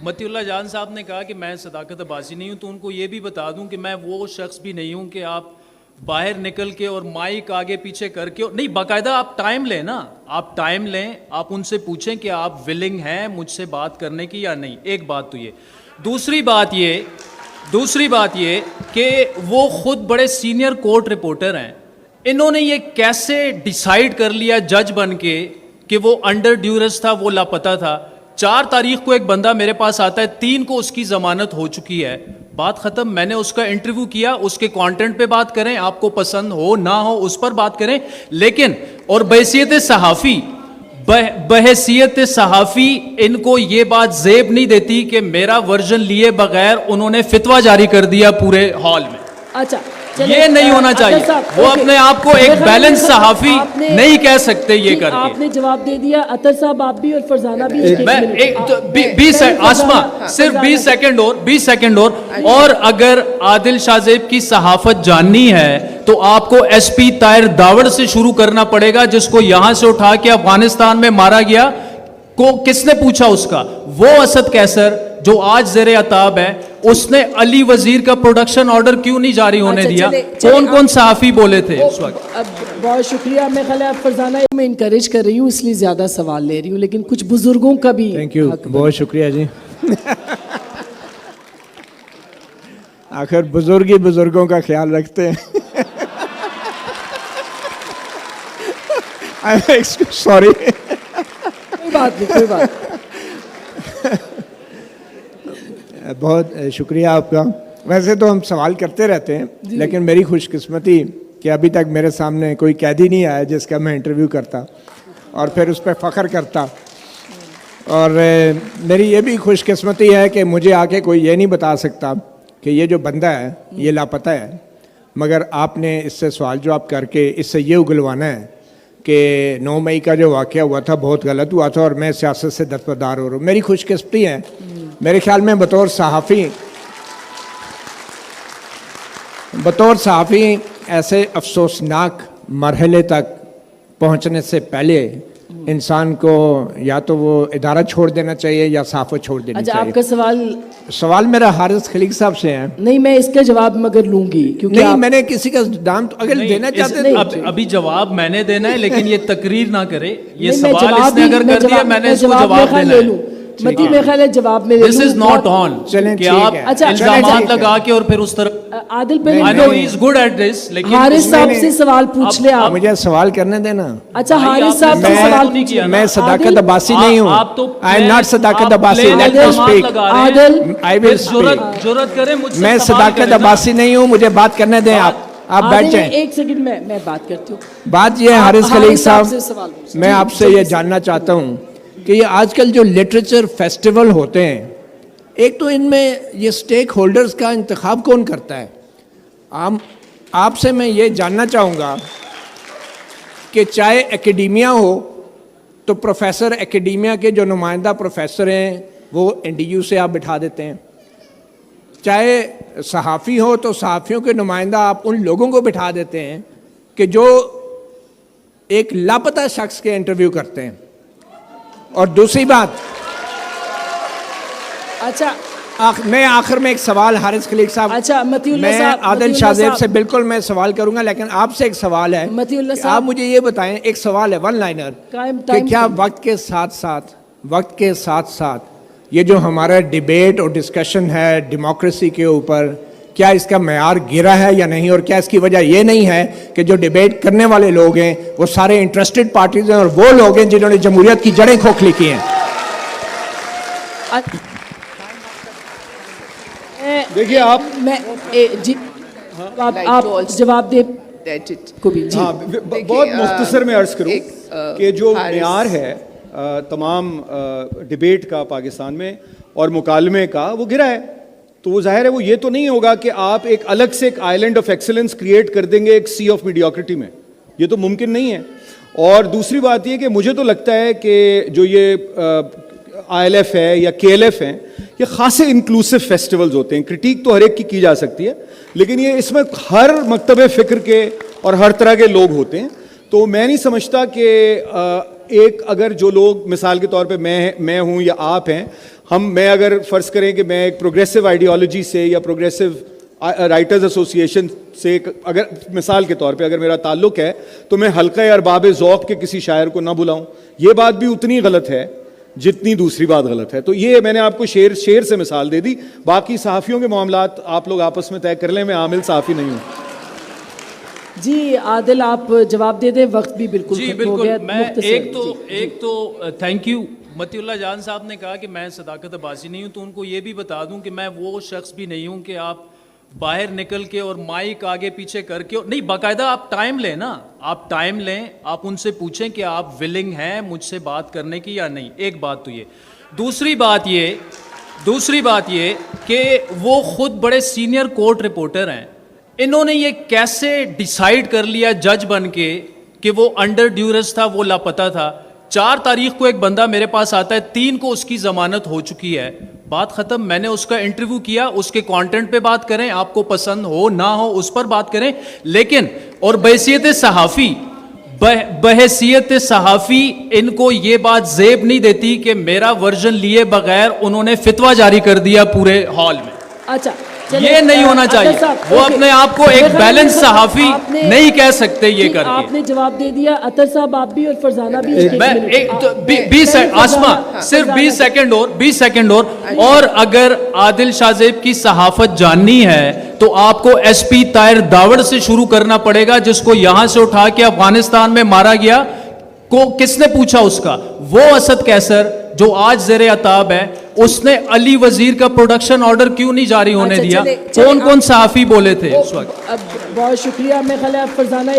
متی اللہ جان صاحب نے کہا کہ میں صداقت عباسی نہیں ہوں، تو ان کو یہ بھی بتا دوں کہ میں وہ شخص بھی نہیں ہوں کہ آپ باہر نکل کے اور مائک آگے پیچھے کر کے نہیں، باقاعدہ آپ ٹائم لیں نا، آپ ٹائم لیں، آپ ان سے پوچھیں کہ آپ ولنگ ہیں مجھ سے بات کرنے کی یا نہیں. ایک بات تو یہ. دوسری بات یہ کہ وہ خود بڑے سینئر کورٹ رپورٹر ہیں. انہوں نے یہ کیسے ڈیسائیڈ کر لیا جج بن کے کہ وہ انڈر ڈیورس تھا، وہ لاپتہ تھا؟ 4 تاریخ کو ایک بندہ میرے پاس آتا ہے، 3 کو اس کی ضمانت ہو چکی ہے، بات ختم. میں نے اس کا انٹرویو کیا، اس کے کانٹینٹ پہ بات کریں، آپ کو پسند ہو نہ ہو اس پر بات کریں، لیکن اور بحیثیت صحافی ان کو یہ بات زیب نہیں دیتی کہ میرا ورژن لیے بغیر انہوں نے فتویٰ جاری کر دیا پورے ہال میں. اچھا یہ نہیں ہونا چاہیے. وہ اپنے آپ کو ایک بیلنس صحافی نہیں کہہ سکتے یہ کر کے. آپ نے جواب دے دیا. عطر صاحب آپ بھی اور فرزانہ بھی. 20 آسما صرف 20 سیکنڈ اور اگر عادل شاہ زیب کی صحافت جاننی ہے تو آپ کو ایس پی طاہر داوڑ سے شروع کرنا پڑے گا، جس کو یہاں سے اٹھا کے افغانستان میں مارا گیا. کو کس نے پوچھا اس کا؟ وہ اسد کیسر جو آج زیر عتاب ہے، اس نے علی وزیر کا پروڈکشن آرڈر کیوں نہیں جاری ہونے دیا؟ کون صحافی بولے تھے اس وقت؟ بہت شکریہ. میں خیال ہے فرزانہ میں انکریج کر رہی ہوں اس لیے زیادہ سوال لے رہی ہوں، لیکن کچھ بزرگوں کا بھی. تھینک یو، بہت شکریہ جی. آخر بزرگ ہی بزرگوں کا خیال رکھتے ہیں. سوری، کوئی بات نہیں. بہت شکریہ آپ کا. ویسے تو ہم سوال کرتے رہتے ہیں، لیکن میری خوش قسمتی کہ ابھی تک میرے سامنے کوئی قیدی نہیں آیا جس کا میں انٹرویو کرتا اور پھر اس پہ فخر کرتا. اور میری یہ بھی خوش قسمتی ہے کہ مجھے آ کے کوئی یہ نہیں بتا سکتا کہ یہ جو بندہ ہے یہ لاپتہ ہے، مگر آپ نے اس سے سوال جواب کر کے اس سے یہ اگلوانا ہے کہ 9 مئی کا جو واقعہ ہوا تھا بہت غلط ہوا تھا اور میں سیاست سے دستبردار ہو رہا ہوں. میری خوش قسمتی ہے. میرے خیال میں بطور صحافی ایسے افسوسناک مرحلے تک پہنچنے سے پہلے انسان کو یا تو وہ ادارہ چھوڑ دینا چاہیے یا صحافت چھوڑ دینی چاہیے. آپ کا سوال میرا حارث خلیق صاحب سے ہے. نہیں، میں اس کا جواب مگر لوں گی کیونکہ نہیں، میں نے کسی کا نام تو اگر دینا چاہتے ہیں ابھی جواب میں نے دینا ہے، لیکن یہ تقریر نہ کرے. یہ سوال اس نے اگر کر دیا میں نے اس کو جواب دینا ہے. متی میں خیال ہے جواب میں This is not on کہ آپ الزامات لگا کے اور پھر اس طرح. عادل پہ I know he is good at this لیکن حارث صاحب سے سوال پوچھ لے آپ. مجھے سوال کرنے دینا. اچھا حارث صاحب سے سوال پوچھیے. میں صداقت عباسی نہیں ہوں. I am not صداقت Abbasi. Let me speak. Adil I will speak. جرأت کریں مجھ سے. میں صداقت عباسی نہیں ہوں، مجھے بات کرنے دیں. آپ بیٹھ جائیں. ایک سیکنڈ میں بات کرتی ہوں. بات یہ ہے حارث خلیق صاحب، میں آپ سے یہ جاننا چاہتا ہوں کہ یہ آج کل جو لٹریچر فیسٹیول ہوتے ہیں، ایک تو ان میں یہ سٹیک ہولڈرز کا انتخاب کون کرتا ہے؟ آپ سے میں یہ جاننا چاہوں گا کہ چاہے اکیڈیمیا ہو تو پروفیسر اکیڈیمیا کے جو نمائندہ پروفیسر ہیں وہ NDU سے آپ بٹھا دیتے ہیں. چاہے صحافی ہو تو صحافیوں کے نمائندہ آپ ان لوگوں کو بٹھا دیتے ہیں کہ جو ایک لاپتہ شخص کے انٹرویو کرتے ہیں. اور دوسری بات، اچھا میں آخر میں ایک سوال حارث خلیق صاحب، اچھا متی اللہ میں صاحب، عادل شاہ زیب سے بالکل میں سوال کروں گا، لیکن آپ سے ایک سوال ہے. متی اللہ صاحب آپ مجھے یہ بتائیں، ایک سوال ہے 1 لائنر کہ کیا وقت کے ساتھ ساتھ یہ جو ہمارا ڈیبیٹ اور ڈسکشن ہے ڈیموکریسی کے اوپر، کیا اس کا معیار گرا ہے یا نہیں؟ اور کیا اس کی وجہ یہ نہیں ہے کہ جو ڈیبیٹ کرنے والے لوگ ہیں وہ سارے انٹرسٹڈ پارٹیز ہیں اور وہ لوگ ہیں جنہوں نے جمہوریت کی جڑیں کھوکھلی کی ہیں؟ دیکھیے آپ جواب دے کو بھی. بہت مختصر میں عرض کروں کہ جو معیار ہے تمام ڈیبیٹ کا پاکستان میں اور مکالمے کا، وہ گرا ہے. تو وہ ظاہر ہے وہ یہ تو نہیں ہوگا کہ آپ ایک الگ سے ایک آئیلینڈ آف ایکسلنس کریٹ کر دیں گے ایک سی آف میڈیوکریٹی میں. یہ تو ممکن نہیں ہے. اور دوسری بات یہ کہ مجھے تو لگتا ہے کہ جو یہ ILF ہے یا KLF ہیں، یہ خاصے انکلوسیو فیسٹیولز ہوتے ہیں. کرٹیک تو ہر ایک کی جا سکتی ہے، لیکن یہ اس میں ہر مکتب فکر کے اور ہر طرح کے لوگ ہوتے ہیں. تو میں نہیں سمجھتا کہ ایک اگر جو لوگ مثال کے طور پہ میں ہوں یا آپ ہیں، میں اگر فرض کریں کہ میں ایک پروگریسو آئیڈیالوجی سے یا پروگریسو رائٹرز ایسوسیشن سے اگر مثال کے طور پہ اگر میرا تعلق ہے تو میں حلقہ ارباب ذوق کے کسی شاعر کو نہ بلاؤں, یہ بات بھی اتنی غلط ہے جتنی دوسری بات غلط ہے. تو یہ میں نے آپ کو شعر سے مثال دے دی. باقی صحافیوں کے معاملات آپ لوگ آپس میں طے کر لیں, میں عامل صحافی نہیں ہوں. جی عادل آپ جواب دے دیں, وقت بھی بالکل جی ختم ہو گیا. بالکل. میں مختصر ایک تو تھینک یو متی اللہ جان صاحب نے کہا کہ میں صداقت بازی نہیں ہوں, تو ان کو یہ بھی بتا دوں کہ میں وہ شخص بھی نہیں ہوں کہ آپ باہر نکل کے اور مائک آگے پیچھے کر کے, نہیں باقاعدہ آپ ٹائم لیں نا, آپ ٹائم لیں, آپ ان سے پوچھیں کہ آپ ولنگ ہیں مجھ سے بات کرنے کی یا نہیں. ایک بات تو یہ. دوسری بات یہ کہ وہ خود بڑے سینئر کورٹ رپورٹر ہیں, انہوں نے یہ کیسے ڈیسائیڈ کر لیا جج بن کے کہ وہ انڈر ڈیورس تھا, وہ لاپتہ تھا. 4 تاریخ کو ایک بندہ میرے پاس آتا ہے, 3 کو اس کی ضمانت ہو چکی ہے, بات ختم. میں نے اس کا انٹرویو کیا, اس کے کانٹینٹ پہ بات کریں, آپ کو پسند ہو نہ ہو اس پر بات کریں, لیکن اور بحیثیت صحافی ان کو یہ بات زیب نہیں دیتی کہ میرا ورژن لیے بغیر انہوں نے فتویٰ جاری کر دیا پورے ہال میں. اچھا یہ نہیں ہونا چاہیے. وہ اپنے آپ کو ایک بیلنس صحافی نہیں کہہ سکتے یہ کر کے. آپ نے جواب دے دیا. عطر صاحب آپ بھی اور فرزانہ بھی. 20 آسما صرف 20 سیکنڈ اور اگر عادل شاہ زیب کی صحافت جاننی ہے تو آپ کو ایس پی طاہر داوڑ سے شروع کرنا پڑے گا, جس کو یہاں سے اٹھا کے افغانستان میں مارا گیا. کو کس نے پوچھا اس کا؟ وہ اسد کیسر جو آج زیر عتاب ہے, اس نے علی وزیر کا پروڈکشن آرڈر کیوں نہیں جاری ہونے دیا؟ کون صحافی بولے تھے اس وقت؟ بہت شکریہ. میں خیال ہے فرزانہ